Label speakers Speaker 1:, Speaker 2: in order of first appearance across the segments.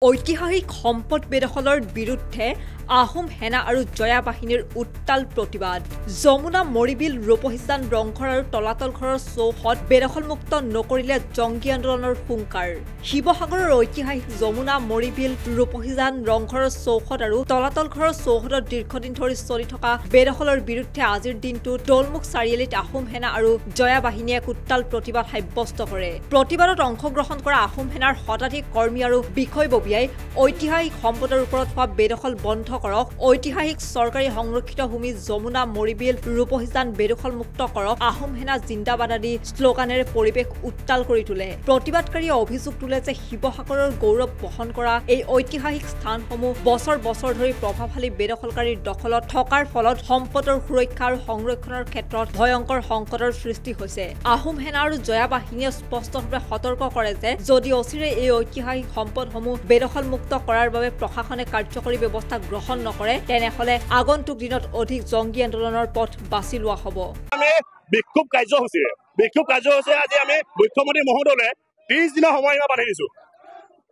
Speaker 1: ঐতিহাসিক সম্পদ বেদখলৰ বিৰুদ্ধে আহোম সেনা আৰু জয়া বাহিনীৰ উত্তাল প্ৰতিবাদ যমুনা মৰিবিল ৰূপহীজান ৰংঘৰ আৰু তলাতল ঘৰৰ চৌহদ বেদখলমুক্ত নকৰিলে জংগী আন্দোলনৰ হুংকাৰ শিৱসাগৰৰ ঐতিহাসিক যমুনা মৰিবিল ৰূপহীজান ৰংঘৰৰ চৌহদ আৰু তলাতল ঘৰৰ চৌহদত দীৰ্ঘদিন ধৰি চলি থকা বেদখলৰ বিৰুদ্ধে আজিৰ দিনটো দলমুখ চাৰিআলিত আহোম সেনা আৰু জয়া বাহিনীয়ে উত্তাল প্ৰতিবাদ সাব্যস্ত কৰে প্ৰতিবাদত অংশগ্ৰহণ কৰা আহোম সেনাৰ শতাধিক কৰ্মী আৰু বিষয়ববীয়াই ঐতিহাসিক সম্পদৰ ওপৰত হোৱা বেদখল বন্ধ কৰক ঐতিহাসিক চৰকাৰী সংৰক্ষিত ভূমি যমুনা মৰিবিল ৰূপহীজান বেদখলমুক্ত কৰক আহোম সেনা জিন্দাবাদ আদি শ্লোগানেৰে পৰিৱেশ উত্তাল কৰি তোলে প্ৰতিবাদকাৰীয়ে অভিযোগ তোলে যে শিৱসাগৰৰ গৌৰৱ বহন কৰা এই ঐতিহাসিক স্থানসমূহ বছৰ বছৰ ধৰি প্ৰভাৱশালী বেদখলকাৰীৰ দখলত থকাৰ ফলত সম্পদৰ সুৰক্ষা আৰু সংৰক্ষণৰ ক্ষেত্ৰত ভয়ংকৰ সংকটৰ সৃষ্টি হৈছে আহোম সেনা আৰু জয়া বাহিনীয়ে স্পষ্টভাৱে সতৰ্ক কৰে যে যদি অচিৰে এই ঐতিহাসিক সম্পদসমূহ বেদখলমুক্ত কৰাৰ বাবে প্ৰশাসনে কাৰ্যকৰী ব্যৱস্থা গ্ৰহণ নকৰে তেনেহলে আগন্তুক দিনত অধিক জংগী আন্দোলনৰ পথ বাছি লোৱা হ'ব
Speaker 2: আমি বিক্ষোভ কাৰ্যসূচী আজি আমি মুখ্যমন্ত্ৰী মহোদয়লৈ 30 দিনৰ সময়সীমা বান্ধি দিছো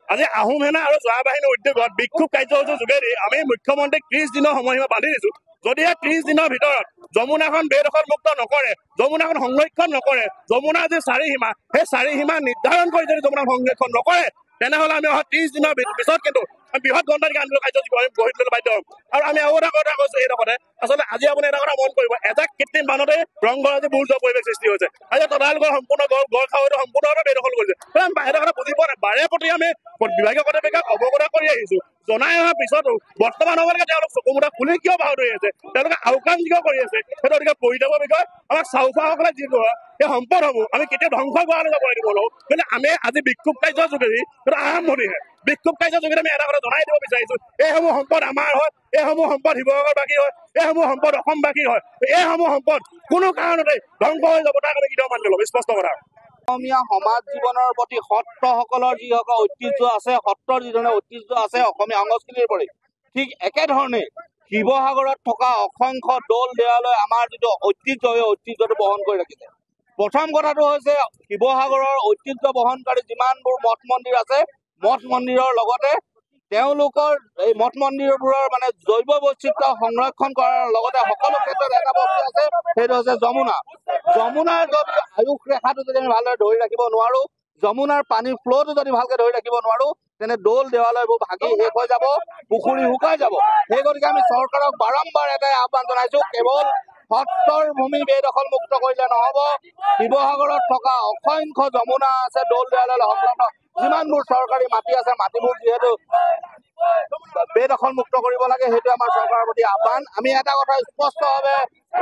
Speaker 2: আজি আহোম সেনা আৰু জয়া বাহিনীৰ উদ্যোগত বিক্ষোভ কাৰ্যসূচীৰ যোগেদি আমি মুখ্যমন্ত্ৰীক 30 দিনৰ সময়সীমা বান্ধি দিছো যদি 30 দিনৰ ভিতৰত যমুনাখন বেদখলমুক্ত নকৰে যমুনাখন সংৰক্ষণ নকৰে যমুনাৰ যে চাৰিসীমা সেই চাৰিসীমা নিৰ্ধাৰণ কৰি যদি যমুনা সংৰক্ষণ নকৰে তেনেহলে আমি 30 দিনৰ পিছত কিন্তু বৃহৎ গণতান্ত্ৰিক আন্দোলন কাৰ্যসূচী গঢ়ি তুলিবলৈ বাধ্য হ'ম আৰু আমি আৰু এটা কথা কৈছো এই লগতে আচলতে আজি আপুনি এটা কথা মন কৰিব এজাক কৃত্ৰিম বানতে ৰংঘৰ আজি বুৰজোৱা পৰিৱেশ সৃষ্টি হৈছে আজি তদাৰগড় সম্পূৰ্ণ গড় খাৱৈটো সম্পূৰ্ণভাৱে বেদখল কৰিছে এটা কথা বুজি পোৱা নাই বাৰে প্ৰতি আমি বিভাগীয় কৰ্তৃপক্ষক অৱগত কৰি আহিছো জনাই অহাৰ পিছতো বৰ্তমান সময়লৈকে তেওঁলোক চকুমুঠা খুলি কিয় বাহুত হৈ আছে তেওঁলোকে আওকাণ কিয় কৰি আছে সেইটো অতিকে পৰিতাপৰ বিষয় আমাক চাউচাসকলে যিটো সেই সম্পদসমূহ আমি কেতিয়া ধ্বংস কৰালৈ যাব দিব নোৱাৰো কিন্তু আমি আজি বিক্ষোভ কাৰ্যৰ যোগেদি সেইটো আৰম্ভণিহে বিক্ষোভ কাৰ্যৰ যোগেদি আমি এটা কথা জনাই দিব বিচাৰিছো এইসমূহ সম্পদ আমাৰ হয় এইসমূহ সম্পদ শিৱসাগৰবাসী হয় এইসমূহ সম্পদ অসমবাসী হয় এইসমূহ সম্পদ কোনো কাৰণতে ধ্বংস হৈ যাব তাক আমি কেতিয়াও মানি নল'ম স্পষ্ট কথা
Speaker 3: অসমীয়া সমাজ জীৱনৰ প্ৰতি সত্ৰসকলৰ যিসকল ঐতিহ্য আছে সত্ৰৰ যিধৰণে ঐতিহ্য আছে অসমীয়া সংস্কৃতিৰ প্ৰতি ঠিক একেধৰণে শিৱসাগৰত থকা অসংখ্য দৌল দেৱালয় আমাৰ যিটো ঐতিহ্য সেই ঐতিহ্যটো বহন কৰি ৰাখিছে প্ৰথম কথাটো হৈছে শিৱসাগৰৰ ঐতিহ্য বহনকাৰী যিমানবোৰ মঠ মন্দিৰ আছে মঠ মন্দিৰৰ লগতে তেওঁলোকৰ এই মঠ মন্দিৰবোৰৰ মানে জৈৱ বৈচিত্ৰ্য সংৰক্ষণ কৰাৰ লগতে সকলো ক্ষেত্ৰত এটা বস্তু আছে সেইটো হৈছে যমুনাৰ যদি আয়ুস ৰেখাটো যদি আমি ভালদৰে ধৰি ৰাখিব নোৱাৰো যমুনাৰ পানীৰ ফ্ল'টো যদি ভালকে ধৰি ৰাখিব নোৱাৰো তেনে দৌল দেৱালয়বোৰ ভাগি শেষ হৈ যাব পুখুৰী শুকাই যাব সেই গতিকে আমি চৰকাৰক বাৰম্বাৰ এটাই আহ্বান জনাইছো কেৱল সত্ৰৰ ভূমি বেদখল মুক্ত কৰিলে নহব শিৱসাগৰত থকা অসংখ্য যমুনা আছে দৌল দেৱালয় সংলগ্ন যিমানবোৰ চৰকাৰী মাটি আছে মাটিবোৰ যিহেতু বেদখল মুক্ত কৰিব লাগে সেইটো আমাৰ চৰকাৰৰ প্ৰতি আহ্বান আমি এটা কথা স্পষ্টভাৱে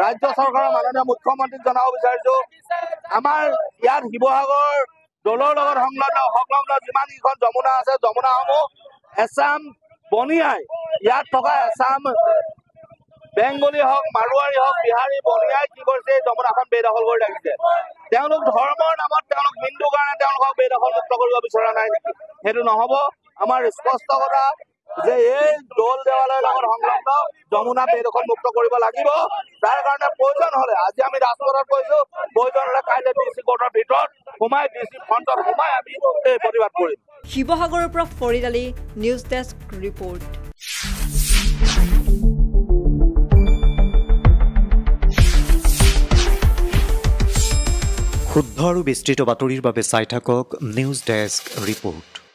Speaker 3: ৰাজ্য চৰকাৰৰ মাননীয় মুখ্যমন্ত্ৰীক জনাব বিচাৰিছো আমাৰ ইয়াত শিৱসাগৰ দৌলৰ লগত সংলগ্ন যিমান কেইখন যমুনা আছে যমুনাসমূহ এছাম বনিয়াই ইয়াত থকা এছাম বেংগলী হওক মাৰোৱাৰী হওক বিহাৰী বনিয়াই কি কৰিছে যমুনাখন বেদখল কৰি ৰাখিছে তেওঁলোক ধৰ্মৰ নামত তেওঁলোক হিন্দু কাৰণে তেওঁলোকক বেদখল মুক্ত কৰিব বিচৰা নাই নেকি সেইটো নহব আমাৰ স্পষ্ট কথা যে এই দৌল দেৱালয়ৰ লগত সংলগ্ন যমুনা বেদখল মুক্ত কৰিব লাগিব তাৰ কাৰণে প্ৰয়োজন হলে আজি আমি ৰাজপথত কৈছো প্ৰয়োজন হলে কাইলৈ ডিচি কোৰ্টৰ ভিতৰত সোমাই ডিচি ফ্ৰণ্টত সোমাই আমি এই প্ৰতিবাদ কৰিম
Speaker 1: শিৱসাগৰৰ পৰা Farid Ali news desk report
Speaker 4: শুদ্ধ আৰু বিস্তৃত বাতৰিৰ বাবে চাই থাকক নিউজ ডেস্ক ৰিপৰ্ট।